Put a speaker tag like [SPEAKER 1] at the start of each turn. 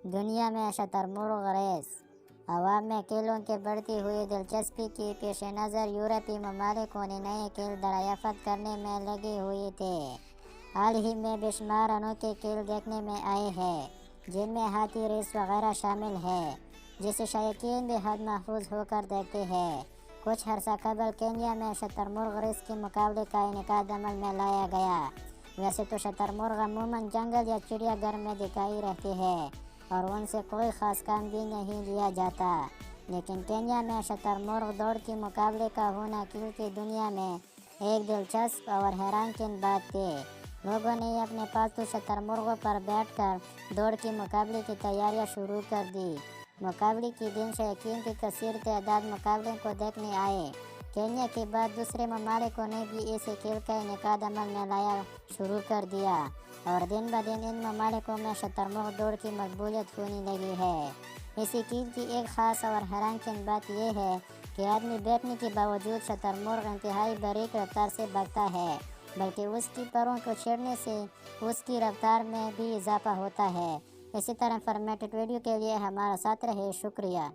[SPEAKER 1] دنیا میں شتر مرغ ریس۔ عوام میں کھیلوں کے بڑھتی ہوئی دلچسپی کے پیش نظر یورپی ممالکوں نے نئے کھیل دریافت کرنے میں لگے ہوئے تھے۔ حال ہی میں بے شمار انوکھے کھیل دیکھنے میں آئے ہیں، جن میں ہاتھی ریس وغیرہ شامل ہے، جسے شائقین بے حد محظوظ ہو کر دیکھتے ہیں۔ کچھ عرصہ قبل کینیا میں شتر مرغ ریس کے مقابلے کا انعقاد عمل میں لایا گیا۔ ویسے تو شتر مرغ عموماً جنگل یا چڑیا گھر میں دکھائی رہتے ہیں اور ان سے کوئی خاص کام بھی نہیں لیا جاتا، لیکن کینیا میں شتر مرغ دوڑ کے مقابلے کا ہونا کھیل کی دنیا میں ایک دلچسپ اور حیران کن بات تھی۔ لوگوں نے اپنے پالتو شتر مرغوں پر بیٹھ کر دوڑ کے مقابلے کی تیاریاں شروع کر دی۔ مقابلے کے دن شائقین کی کثیر تعداد مقابلے کو دیکھنے آئے۔ کینیا کے بعد دوسرے ممالکوں نے بھی اسی کھیل کا انعقاد عمل میں لایا شروع کر دیا، اور دن بدن ان ممالکوں میں شتر مرغ دوڑ کی مقبولیت ہونے لگی ہے۔ اسی کھیل کی ایک خاص اور حیران کن بات یہ ہے کہ آدمی بیٹھنے کے باوجود شتر مرغ انتہائی باریک رفتار سے بھاگتا ہے، بلکہ اس کی پروں کو چھیڑنے سے اس کی رفتار میں بھی اضافہ ہوتا ہے۔ اسی طرح انفارمیٹو ویڈیو کے لیے ہمارا ساتھ رہے، شکریہ۔